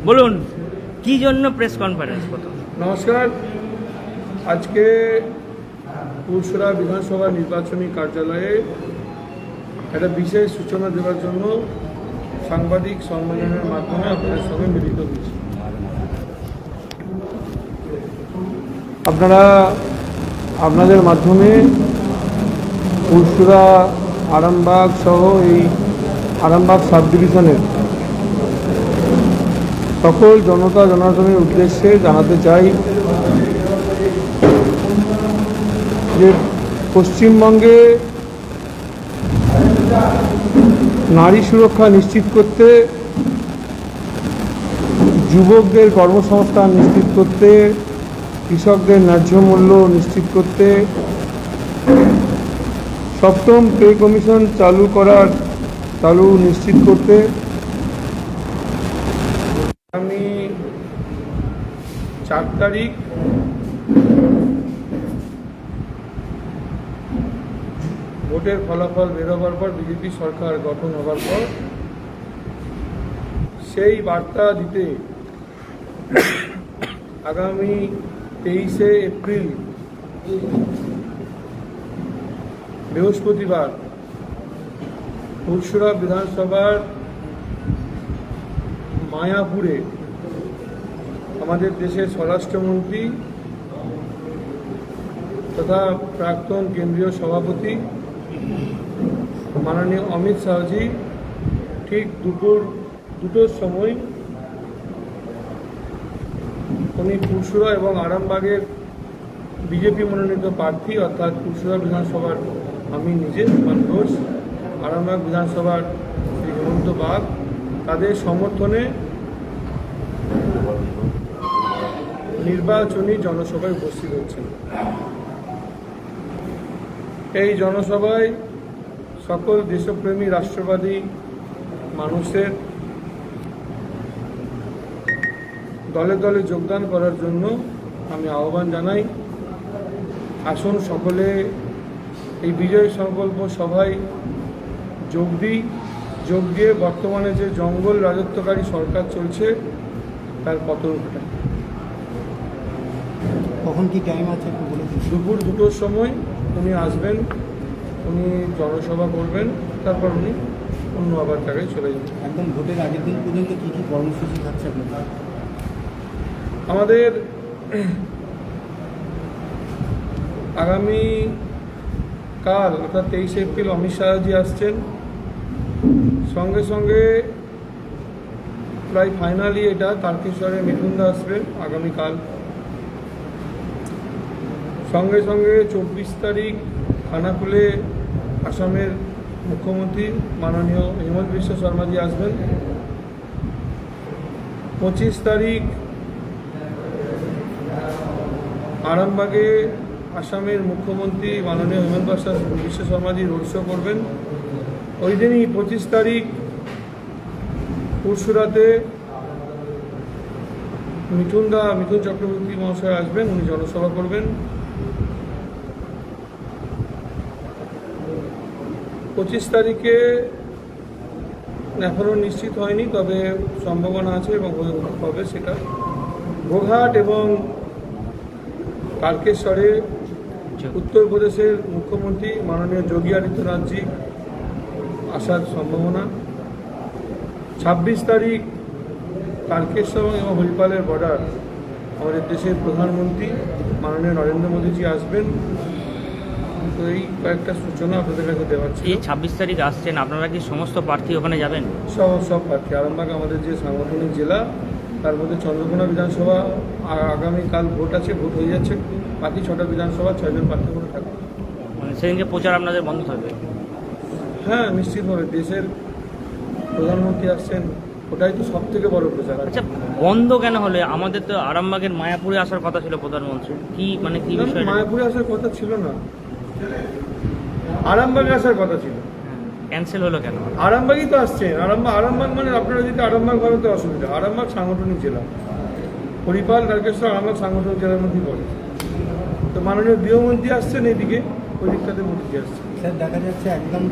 বলুন কি জন্য প্রেস কনফারেন্স? নমস্কার। আজকে পুরসুরা বিধানসভা নির্বাচনী কার্যালয়ে একটা বিশেষ সূচনা দেওয়ার জন্য সাংবাদিক সম্মেলনের মাধ্যমে আপনাদের সঙ্গে মিলিত হয়েছি। আপনারা আপনাদের মাধ্যমে পুরসুরা আরামবাগ সহ এই আরামবাগ সাব ডিভিশনের সকল জনতা জনার্দনের উদ্দেশ্যে জানাতে চাই যে পশ্চিমবঙ্গে নারী সুরক্ষা নিশ্চিত করতে, যুবকদের কর্মসংস্থান নিশ্চিত করতে, কৃষকদের ন্যায্য মূল্য নিশ্চিত করতে, সপ্তম পে কমিশন চালু নিশ্চিত করতে আগামী 4 তারিখ ভোটের ফলাফল বেরোবার পর, বিজেপি সরকার গঠন হবার পর সেই বার্তা দিতে আগামী 23শে এপ্রিল বৃহস্পতিবার পুরসুরা বিধানসভার মায়াপুরে আমাদের দেশের স্বরাষ্ট্রমন্ত্রী তথা প্রাক্তন কেন্দ্রীয় সভাপতি মাননীয় অমিত শাহজি ঠিক দুপুর 2টোর সময় উনি পুরসুরা এবং আরামবাগের বিজেপি মনোনীত প্রার্থী অর্থাৎ পুরসুরা বিধানসভার আমি নিজে বিমান ঘোষ, আরামবাগ বিধানসভার শ্রী হেমন্ত বাগ, তাদের সমর্থনে নির্বাচনী জনসভায় উপস্থিত হচ্ছেন। এই জনসভায় সকল দেশপ্রেমী রাষ্ট্রবাদী মানুষের দলে দলে যোগদান করার জন্য আমি আহ্বান জানাই। আসুন সকলে এই বিজয় সংকল্প সভায় যোগ দিয়ে বর্তমানে যে জঙ্গল রাজত্বকারী সরকার চলছে তার পতন ঘটাই। কখন কি টাইম আছে? দুপুর 2টোর সময় উনি আসবেন, উনি জনসভা করবেন, তারপর উনি অন্য আবার জায়গায় চলে যাবেন। একদম ভোটের আগের দিন পর্যন্ত কী কী কর্মসূচি থাকছে আপনাদের? আমাদের আগামী কাল অর্থাৎ 23শে এপ্রিল অমিত শাহজি আসছেন, সঙ্গে সঙ্গে প্রায় ফাইনালি এটা তারকেশ্বরে মিঠুনদা আসবেন আগামীকাল। সঙ্গে সঙ্গে 24 তারিখ খানাকুলে আসামের মুখ্যমন্ত্রী মাননীয় হিমন্ত বিশ্ব শর্মাজি আসবেন। 25 তারিখ আরামবাগে আসামের মুখ্যমন্ত্রী মাননীয় হিমন্ত বিশ্ব শর্মাজি রোড শো করবেন। ওই দিনই 25 তারিখ পুরসুরাতে মিঠুন চক্রবর্তী মহাশয় আসবেন, উনি জনসভা করবেন। 25 তারিখে এখনও নিশ্চিত হয়নি, তবে সম্ভাবনা আছে এবং হবে সেটা গোঘাট এবং তারকেশ্বরে উত্তরপ্রদেশের মুখ্যমন্ত্রী মাননীয় যোগী আদিত্যনাথজি আসার সম্ভাবনা। 26 তারিখ তারকেশ্বর এবং হরিপালের বর্ডার আমাদের দেশের প্রধানমন্ত্রী মাননীয় নরেন্দ্র মোদীজি আসবেন। তো এই কয়েকটা সূচনা আপনাদের কাছে দেওয়া ছিল। এই 26 তারিখ আসছেন, আপনারা কি সমস্ত প্রার্থী ওখানে যাবেন? সব প্রার্থী। আরামবাগ আমাদের যে সাংগঠনিক জেলা, তার মধ্যে চন্দ্রকোনা বিধানসভা আগামীকাল ভোট আছে, ভোট হয়ে যাচ্ছে। বাকি 6টা বিধানসভা 6 জন প্রার্থী করে থাকবে। মানে সেদিনকে প্রচার আপনাদের বন্ধ থাকবে? হ্যাঁ, নিশ্চিতভাবে। দেশের প্রধানমন্ত্রী আসছেন, ওটাই তো সব থেকে বড় প্রচার। আচ্ছা, বন্ধ কেন হলে? আমাদের তো আরামবাগের মায়াপুরে আসার কথা ছিল প্রধানমন্ত্রী, কি বিষয়? মায়াপুরে আসার কথা ছিল না, আরামবাগে আসার কথা ছিল। ক্যান্সেল হলো কেন? আরামবাগই তো আসছেন। আরামবাগ মানে আপনারা যদি আরামবাগ ভাবে তো অসুবিধা। আরামবাগ সাংগঠনিক জেলা, হরিপাল তারকেশ্বর আরামবাগ সাংগঠনিক জেলার মধ্যেই পড়ে। তো মাননীয় গৃহমন্ত্রী আসছেন এইদিকে, ওই দিকটাতে মোদীজি আসছেন। স্যার দেখা যাচ্ছে একদম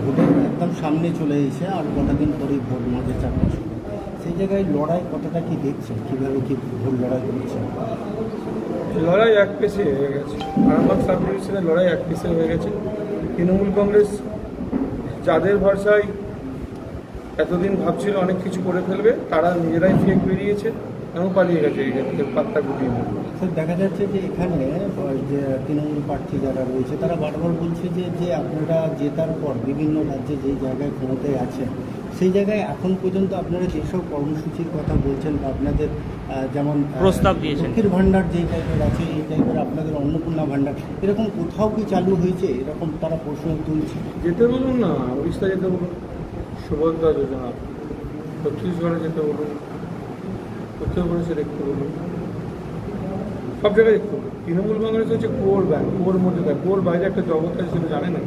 ভোটের একদম সামনে চলে এসে আর কটা দিন পরেই ভোট মাঝে 4টার সময় সেই জায়গায় লড়াই কতটা কি দেখছেন, কীভাবে কি ভোট লড়াই করছেন? লড়াই এক পেশে হয়ে গেছে, আরামবাগ সাব ডিভিশনের লড়াই এক পেশে হয়ে গেছে। তৃণমূল কংগ্রেস যাদের ভরসায় এতদিন ভাবছিল অনেক কিছু করে ফেলবে, তারা নিজেরাই ফেক বেরিয়েছে এবং পালিয়ে গেছে এই পাত্তা গুটিয়ে নিয়ে। স্যার দেখা যাচ্ছে যে এখানে যে তৃণমূল প্রার্থী যারা রয়েছে তারা বারবার বলছে যে আপনারা জেতার পর বিভিন্ন রাজ্যে যেই জায়গায় ক্ষমতায় আছেন সেই জায়গায় এখন পর্যন্ত আপনারা যেসব কর্মসূচির কথা বলছেন বা আপনাদের যেমন প্রস্তাব দিয়েছেন। লক্ষ্মীর ভাণ্ডার যেই টাইপের আছে এই টাইপের আপনাদের অন্নপূর্ণা ভাণ্ডার এরকম কোথাও কি চালু হয়েছে, এরকম তারা প্রশ্ন তুলছে? যেতে বলুন না, উড়িষ্যা যেতে বলুন, সুভদ্রা যোজনা, ছত্তিশগড়ে যেতে বলুন, উত্তরপ্রদেশে দেখতে বলুন, সব জায়গায় দেখতে বলুন। তৃণমূল কংগ্রেস হচ্ছে কোর ব্যাংক, কোর মধ্যে দেয়, কোর বাইরে একটা জগৎ আছে সেটা জানে না,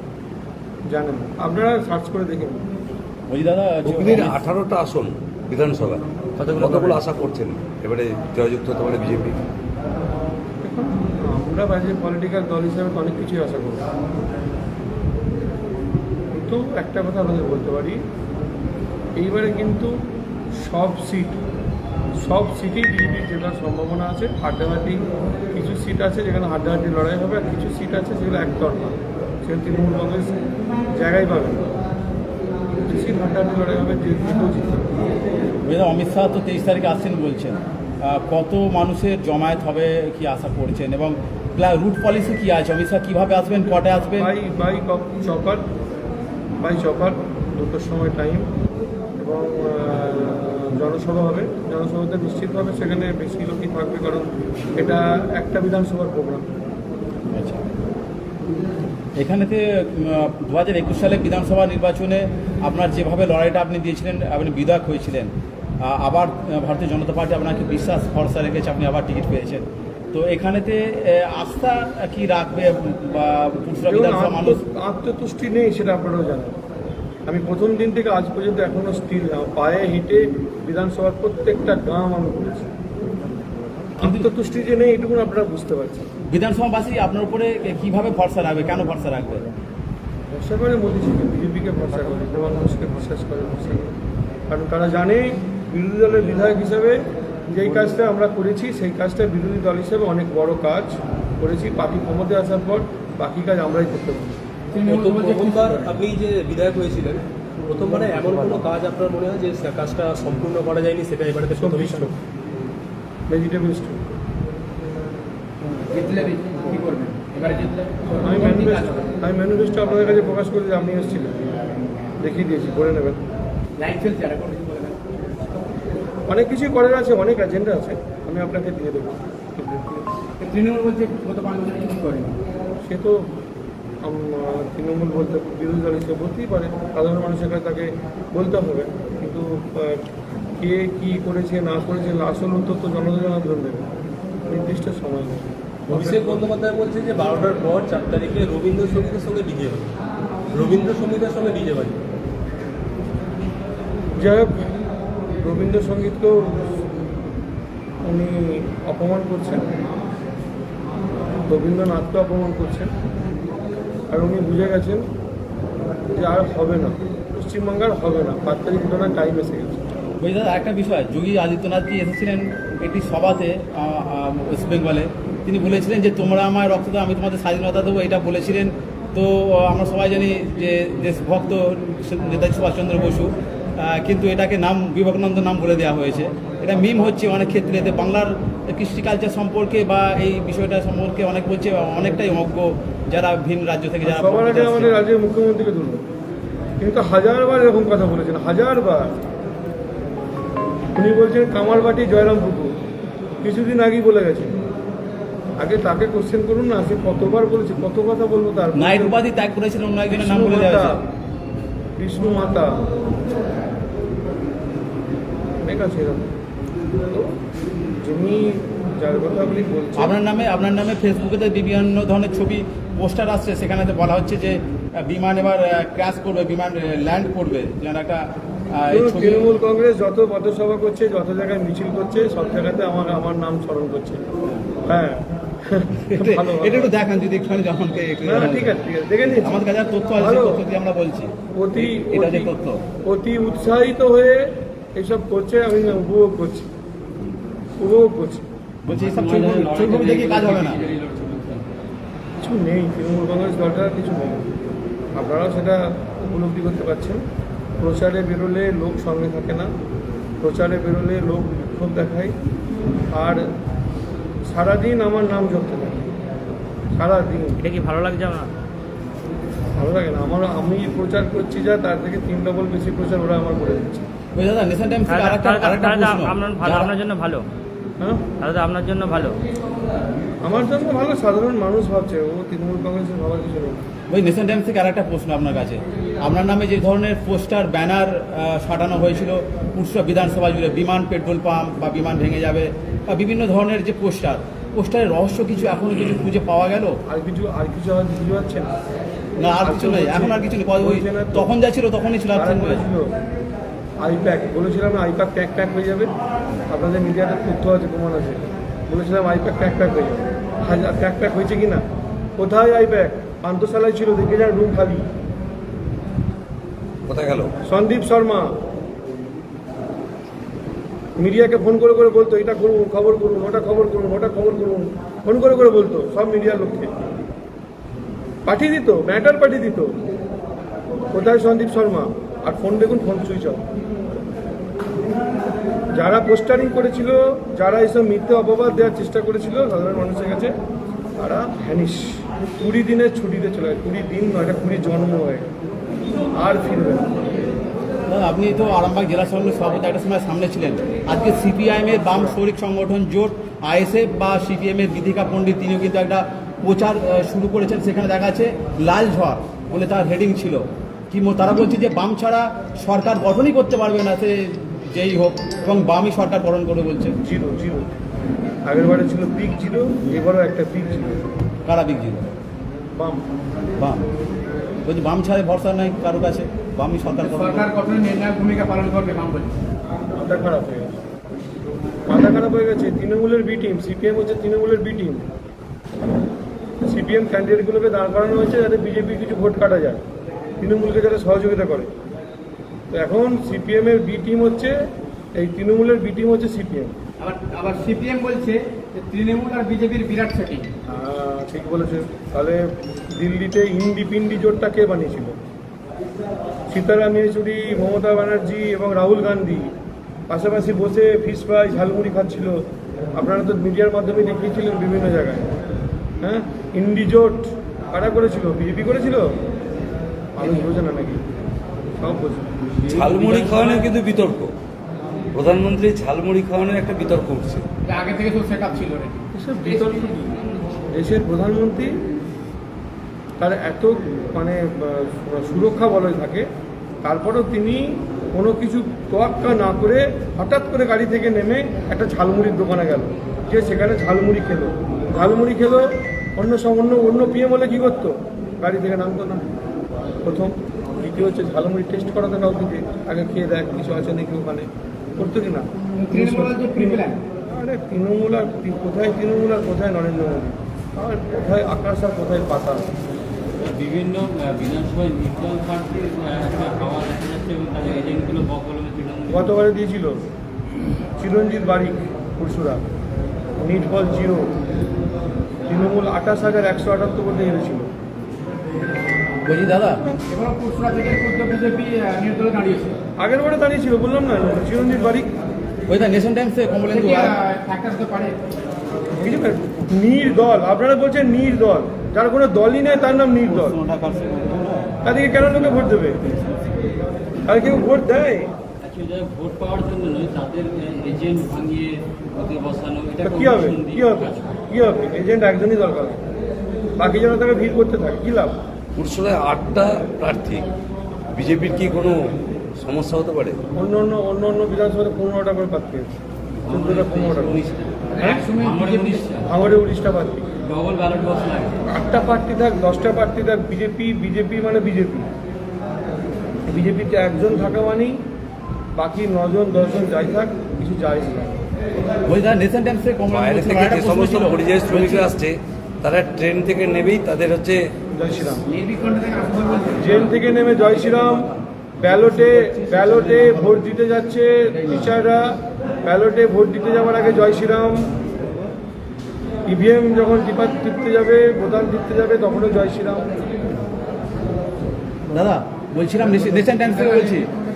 জানেন না। আপনারা সার্চ করে দেখেন। ওই দাদা হুগলির 18টা আসন বিধানসভা কতগুলো আশা করছেন এবারে জয়যুক্ত হতে পারে বিজেপি? দেখুন, আমরা বাজে পলিটিক্যাল দল হিসাবে তো অনেক কিছুই আশা করি, কিন্তু একটা কথা আপনাদের বলতে পারি, এইবারে কিন্তু সব সিটেই বিজেপির জেতার সম্ভাবনা আছে। হাড্ডাহাড্ডি কিছু সিট আছে যেখানে হাড্ডাহাড্ডি লড়াই হবে, আর কিছু সিট আছে যেগুলো একতরফা, সেখানে তৃণমূল কংগ্রেস জায়গায় পাবে না। কিছু সিট হাড্ডাহাড্ডি লড়াই হবে, যে জিতেও জিতবে। অমিত শাহ তো 23 তারিখে আসছেন বলছেন, কত মানুষের জমায়েত হবে কি আশা করছেন এবং রুট পলিসি কি আছে? অমিত শাহ কীভাবে আসবেন, কটায় আসবেন? বাই চপার 2টোর সময় টাইম, এবং জনসভা হবে। জনসভাতে নিশ্চিতভাবে সেখানে বেশি লোকই থাকবে, কারণ এটা একটা বিধানসভার প্রোগ্রাম। আচ্ছা, এখানেতে 2021 সালে বিধানসভা নির্বাচনে আপনার যেভাবে লড়াইটা আপনি দিয়েছিলেন, আপনি বিধায়ক হয়েছিলেন, আবার ভারতীয় জনতা পার্টি আপনাকে বিশ্বাস ভরসা রেখেছে, আপনি আবার টিকিট পেয়েছেন, তো এখানেতে আস্থা কি রাখবে বা পুরসুরা বিধানসভা মানুষ? আত্মতুষ্টি নেই, সেটা আপনারাও জানেন। আমি প্রথম দিন থেকে আজ পর্যন্ত এখনো স্টিল না, পায়ে হেঁটে বিধানসভার প্রত্যেকটা গ্রাম আমি ঘুরেছি। আত্মতুষ্টি যে নেই এটুকুন আপনারা বুঝতে পারছেন। বিধানসভাবাসী আপনার উপরে কিভাবে ভরসা রাখবে, কেন ভরসা রাখবে? ভরসা করে মোদীজিকে, বিজেপিকে ভরসা করে, দেওয়ান মানুষকে বিশ্বাস করে, ভরসা করে, কারণ তারা জানে বিরোধী দলের বিধায়ক হিসেবে যেই কাজটা আমরা করেছি সেই কাজটা বিরোধী দল হিসেবে অনেক বড় কাজ করেছি। পার্টি ক্ষমতায় আসার পর বাকি কাজ আমরাই করতে পারি। প্রথমবার আপনি যে বিধায়ক হয়েছিলেন, প্রথমবারে এমন কোনো কাজ আপনার মনে হয় যে কাজটা সম্পূর্ণ করা যায়নি, সেটা এবারে ভেজিটেবল স্টোর কি করবেন এবারে জিতলে? আমি ম্যানিফেস্টো আপনাদের কাছে প্রকাশ করে যে আপনি এসেছিলেন, দেখিয়ে দিয়েছি, করে নেবেন। লাইন চলছে আর এখন কিছু বলে না। অনেক কিছুই করার আছে, অনেক এজেন্ডা আছে, আমি আপনাকে দিয়ে দেবো। তৃণমূল বলছে গত 5 বছর কিছু করেনি। সে তো তৃণমূল বলতে বিরোধী দল হিসেবে বলতেই পারে, সাধারণ মানুষের কাছে তাকে বলতে হবে, কিন্তু কে কী করেছে না করেছে আসল উত্তর তো জনগণ দেবে, নির্দিষ্ট সময় নেই। অভিষেক বন্দ্যোপাধ্যায় বলছে যে 12টার পর 4 তারিখে রবীন্দ্রসঙ্গীতের সঙ্গে ডিজে হবে, রবীন্দ্রসঙ্গীতের সঙ্গে ডিজে বাজে। যাই হোক, রবীন্দ্রসঙ্গীতকেও উনি অপমান করছেন, রবীন্দ্রনাথকে অপমান করছেন, আর উনি বুঝে গেছেন যে আর হবে না, পশ্চিমবঙ্গের হবে না, 5 তারিখ ঘটনার টাইম এসে গেছে। ওই দাদা একটা বিষয়, যোগী আদিত্যনাথজি এসেছিলেন একটি সভাতে ওয়েস্ট বেঙ্গলে, তিনি বলেছিলেন যে তোমরা আমায় রক্ত দাও, আমি তোমাদের স্বাধীনতা দেবো, এটা বলেছিলেন। তো আমরা সবাই জানি যে দেশভক্ত নেতাজি সুভাষচন্দ্র বসু, কিন্তু এটাকে নাম বিবেকানন্দ নাম বলে দেওয়া হয়েছে। এটা মিম হচ্ছে অনেক ক্ষেত্রে, এতে বাংলার কৃষ্টি কালচার সম্পর্কে বা এই বিষয়টা সম্পর্কে অনেক বলছে অনেকটাই অজ্ঞ যারা ভিন্ন রাজ্য থেকে যারা। সবার আগে আমাদের রাজ্যের মুখ্যমন্ত্রীকে তুলব, কিন্তু হাজারবার এরকম কথা বলেছেন, হাজারবার। উনি বলছেন কামারবাটি জয়রাম পুকুর, কিছুদিন আগেই বলে গেছেন। আগে তাকে কোশ্চেন করুন না, সে কতবার বলেছে, কত কথা বলবো তার। নাইট উপাধি ত্যাগ করেছিলেন অন্য একজনের নাম বলে দেওয়া হয়েছে, বিষ্ণু মাতা, অনেক আছে এরকম। যিনি যার কথা আপনি বলছেন, আপনার নামে ফেসবুকে বিভিন্ন ধরনের ছবি পোস্টার আসছে, সেখানে তো বলা হচ্ছে যে বিমান এবার ক্র্যাশ করবে, বিমান ল্যান্ড করবে, যেন একটা তৃণমূল কংগ্রেস যত পথসভা করছে, যত জায়গায় মিছিল করছে, সব জায়গাতে আমার নাম স্মরণ করছে। হ্যাঁ, ভালো, এটা একটু দেখান যদি একটুখানি জনগণকে একটু না, না, ঠিক আছে দেখে নিচ্ছি। আমাদের কাছে আর তথ্য আছে, ভালো। তথ্য দিয়ে আমরা বলছি অতি এটা যে অতি- তথ্য। অতি উৎসাহিত হয়ে এইসব করছে, আমি উপভোগ করছি। বলছি এইসব ছবি দেখে কাজ হবে না। কিছু নেই, তৃণমূল কংগ্রেস দলটার কিছু নেই, আপনারাও সেটা উপলব্ধি করতে পারছেন। প্রচারে বেরোলে লোক সঙ্গে থাকে না, প্রচারে বেরোলে লোক বিক্ষোভ দেখায়, আর সারাদিন আমার নাম জপতে থাকে, সারাদিন। এটা কি ভালো লাগছে না? ভালো লাগে না আমি প্রচার করছি যা, তার থেকে 3 ডবল বেশি প্রচার ওরা আমার করে দিচ্ছে। ওই দাদা নেশন টাইমস থেকে আরেকটা প্রশ্ন। আপনার জন্য ভালো, হ্যাঁ, তাহলে তো আপনার জন্য ভালো। আমার জন্য ভালো, সাধারণ মানুষ ভাবছে, ও তৃণমূল কংগ্রেসের ভাবার কিছু নেই। ওই নেশন টাইমস থেকে আরেকটা প্রশ্ন আপনার কাছে। আপনার নামে যে ধরনের পোস্টার ব্যানার সাটানো হয়েছিল পুরসুরা বিধানসভা জুড়ে, বিমান পেট্রোল পাম্প বা বিমান ভেঙে যাবে বা বিভিন্ন ধরনের যে পোস্টারের রহস্য কিছু এখনো কিছু খুঁজে পাওয়া গেল? আর কিছু হয়তো বুঝতে পারছেন না, আর কিছু নেই, এখন আর কিছু নেই। ওই তখন যা ছিল তখনই ছিল। তারা বলেছিল আইপ্যাক, বলেছিলাম আইপ্যাক প্যাক হয়ে যাবে, আপনাদের মিডিয়াতে তথ্য আছে, প্রমাণ আছে, বলেছিলাম আইপ্যাক প্যাক হয়ে যাবে। প্যাক হয়েছে কি না? কোথায় আইপ্যাক? পান্থশালায় ছিল, দেখে যান রুম খালি। কোথায় গেল? সন্দীপ শর্মা মিডিয়াকে ফোন করে করে বলতো, এটা করুন, খবর করুন, ওটা খবর করুন, ওটা খবর করুন, ফোন করে করে বলতো সব মিডিয়ার লোককে, পাঠিয়ে দিত, ম্যাটার পাঠিয়ে দিত। কোথায় সন্দীপ শর্মা? আর ফোন দেখুন, ফোন সুইচ অফ। যারা পোস্টারিং করেছিল, যারা এইসব মিথ্যে অপবাদ দেওয়ার চেষ্টা করেছিল সাধারণ মানুষের কাছে, তারা ভ্যানিশ। 20 দিনের ছুটিতে চলে গেছে, 20 দিন নয়, এটা 20 জন্ম হয়ে গেছে, আর ফিরবে না। দাদা, আপনি তো আরামবাগ জেলা সংঘের সভাপতি একটা সময় সামনে ছিলেন। আজকে সিপিআইএম এর বাম শরিক সংগঠন জোট আইএসএফ বা সিপিএম এর বিধিকা পণ্ডিত তিনিও কিন্তু একটা প্রচার শুরু করেছেন। সেখানে দেখা যাচ্ছে লাল ঝড় বলে তার হেডিং ছিল। তারা বলছে যে বাম ছাড়া সরকার গঠনই করতে পারবে না, সে যেই হোক, এবং বামই সরকার গঠন করে বলছে। জিরো আগের বারে ছিল বিগ জিরো, এবারও একটা বিগ জিরো। কারা বিগ জিরো? বাম বলছি বাম ছাড়া ভরসা নাই কারো কাছে, বামই সরকার গঠনে নির্ণায়ক ভূমিকা পালন করবে বাম বলে। মাথা খারাপ হয়ে গেছে। তৃণমূলের বি টিম, সিপিএম হচ্ছে তৃণমূলের বি টিম। সিপিএম ক্যান্ডিডেটগুলোকে দাঁড় করানো হয়েছে যাতে বিজেপি কিছু ভোট কাটা যায়, তৃণমূলকে যাতে সহযোগিতা করে। তো এখন সিপিএম এর বি টিম হচ্ছে, এই তৃণমূলের বি টিম হচ্ছে সিপিএম। আবার সিপিএম বলছে যে তৃণমূল আর বিজেপির বিরাট সেটিং। ঠিক বলেছেন। তাহলে দিল্লিতে ইন্ডিপিন্ডি জোটটা কে বানিয়েছিল? সীতারাম ইয়েচুরি, মমতা ব্যানার্জি এবং রাহুল গান্ধী পাশাপাশি বসে ফিশ ফ্রাই ঝালমুড়ি খাচ্ছিল। আপনারা তো মিডিয়ার মাধ্যমে দেখিয়েছিলেন বিভিন্ন জায়গায়। হ্যাঁ, ইন্ডি জোট কারা করেছিল? বিজেপি করেছিল? আমি বোঝে না নাকি? সব বোঝে। ঝালমুড়ি খাওয়ানোর কিন্তু বিতর্ক, প্রধানমন্ত্রী ঝালমুড়ি খাওয়ানোর একটা বিতর্ক উঠছে। আগে থেকে তো সেট আপ ছিল। এসব বিতর্ক কি? দেশের প্রধানমন্ত্রী, তার এত সুরক্ষা বলয় থাকে, তারপরেও তিনি কোনো কিছু তোয়াক্কা না করে হঠাৎ করে গাড়ি থেকে নেমে একটা ঝালমুড়ির দোকানে গেল, যে সেখানে ঝালমুড়ি খেলো। অন্য পিএম হলে কী করতো? গাড়ি থেকে নামতো না প্রথম। দ্বিতীয় হচ্ছে ঝালমুড়ি টেস্ট করাতো কাউকে, যে আগে খেয়ে দেখ কিছু আছে নাকি ওখানে, করতো কি না? আরে তৃণমূল আর কোথায় নরেন্দ্র মোদী, আর কোথায় আকাশ আর কোথায় পাতাল। বিভিন্ন বিধানসভায় নির্দল প্রার্থীর একটা হাওয়া দেখা যাচ্ছে এবং তাদের এজেন্টগুলো বকলমে তৃণমূল। গতবারে দিয়েছিল চিরঞ্জিত বারিক পুরসুরা, নিট ফল 0, তৃণমূল 28,178 ভোটে হেরেছিল। বলছি দাদা, এবার পুরসুরা থেকে বিজেপি নির্দলে দাঁড়িয়েছে। আগের বারে দাঁড়িয়েছিল, বললাম না, চিরঞ্জিত বারিক। ওই দা নেশন টাইমসে কমলেন্দু ফ্যাক্টর হতে পারে। কিছু না, নির্দল। আপনারা বলছেন নির্দল, যার কোনো দলই নেই তার নাম নির্দল। তাদেরকে কেন লোকে ভোট দেবে? আর কেউ ভোট দেয়? অ্যাকচুয়ালি ভোট পাওয়ার জন্য নয়, তাদের এজেন্ট ভাঙিয়ে ওকে বসানো, এটা কি হবে? এজেন্ট একজনই দরকার, বাকি যেন তাকে ভিড় করতে থাকে, কি লাভ? পুরসুরায় 8টা প্রার্থী, বিজেপির কি কোনো সমস্যা হতে পারে? অন্য বিধানসভাতে 15টা করে প্রার্থী আছে, 14টা 15টা। ভাঙড়ে 19টা প্রার্থী, ডবল ব্যালট বক্স লাগে। 8টা প্রার্থী থাক, 10টা প্রার্থী থাক, বিজেপি মানে বিজেপিতে একজন থাকা মানেই বাকি 9জন 10জন যাই থাক, কিছু যায় না। ওই যা নেশন টাইমসে বাইরে থেকে যে সমস্ত পরিযায়ী শ্রমিকরা আসছে তারা ট্রেন থেকে নেবেই তাদের হচ্ছে জয় শ্রীরাম। ট্রেন থেকে নেমে জয় শ্রীরাম। ব্যালটে ভোট দিতে যাচ্ছে টিচাররা, ব্যালটে ভোট দিতে যাওয়ার আগে জয় শ্রীরাম। ইভিএম যখন টিপতে যাবে, বোতাম টিপতে যাবে, তখনও জয় শ্রীরাম। দাদা বলছিলাম নেশন টাইমস থেকে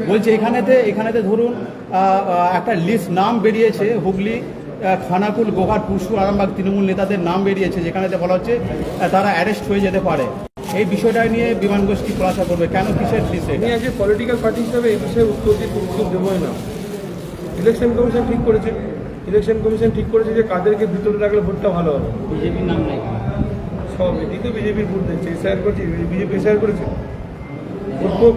বলছি এখানেতে ধরুন একটা লিস্ট নাম বেরিয়েছে, হুগলি, খানাকুল, গোঘাট, পুরসুর, আরামবাগ তৃণমূল নেতাদের নাম বেরিয়েছে, যেখানেতে বলা হচ্ছে তারা অ্যারেস্ট হয়ে যেতে পারে। এই বিষয়টা নিয়ে বিমান গোষ্ঠী খোলাসা করবে, কেন কিসের লিস্ট? আমি আজকে পলিটিক্যাল পার্টি হিসাবে এই বিষয়ে উত্তর দেবই না। ইলেকশন কমিশন ঠিক করেছে যে কাদেরকে ভিতরে রাখলে ভোটটা ভালো হবে। বিজেপির নাম নেই। সব এটি তো বিজেপির ভোট দিচ্ছে, এসআইআর করছে, বিজেপি এসআইআর করেছে।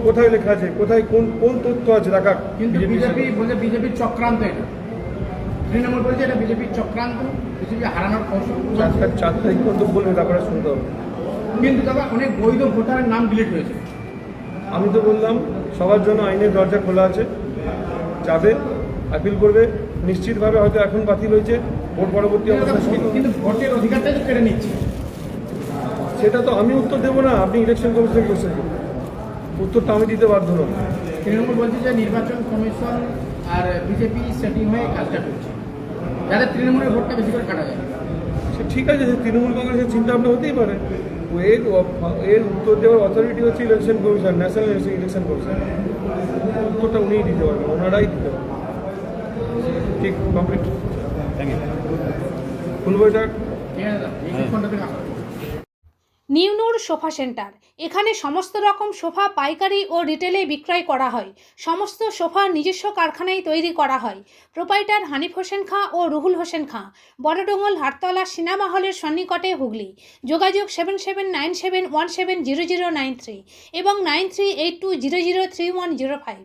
কোথায় লেখা আছে, কোথায় কোন তথ্য আছে রাখা? কিন্তু বিজেপি বলছে বিজেপির চক্রান্ত, এটা তৃণমূল বলছে এটা বিজেপির চক্রান্ত, বিজেপি হারানোর কৌশল। 4 তারিখ পর্যন্ত বলবে, তারপরে শুনতে হবে। কিন্তু দাদা অনেক বৈধ ভোটারের নাম ডিলিট হয়েছে। আমি তো বললাম সবার জন্য আইনের দরজা খোলা আছে, যাবে, আপিল করবে। নিশ্চিতভাবে হয়তো এখন বাতিল হয়েছে, ভোট পরবর্তী অবস্থা কিন্তু ভোটের অধিকারটা তো কেড়ে নিচ্ছে। সেটা তো আমি উত্তর দেবো না, আপনি ইলেকশন কমিশন কোশ্চেন করুন, উত্তরটা আমি দিতে বাধ্য নয়। তৃণমূল বলছে যে নির্বাচন কমিশন আর বিজেপি সেটিং হয়ে কাজটা করছে, যাতে তৃণমূলের ভোটটা বেশি করে কাটা যায়। সে ঠিক আছে, যে তৃণমূল কংগ্রেসের চিন্তা ভাবনা হতেই পারে। এর উত্তর দেওয়ার অথরিটি হচ্ছে election commission, national election commission. উত্তরটা উনিই দিতে পারবেন, ওনারাই দিতে পারবেন। ঠিক, কমপ্লিট। Thank you. খুলবো এটা। ঠিক আছে দাদা, এই ফোনটা থেকে আসা। নিউনুর সোফা সেন্টার, এখানে সমস্ত রকম সোফা পাইকারি ও রিটেলে বিক্রয় করা হয়। সমস্ত সোফা নিজস্ব কারখানায় তৈরি করা হয়। প্রোপাইটার হানিফ হোসেন খাঁ ও রুহুল হোসেন খাঁ, বড়ডোঙ্গল, হাটতলা, সিনেমা হলের সন্নিকটে, হুগলি। যোগাযোগ 7797170093 এবং 9382003105।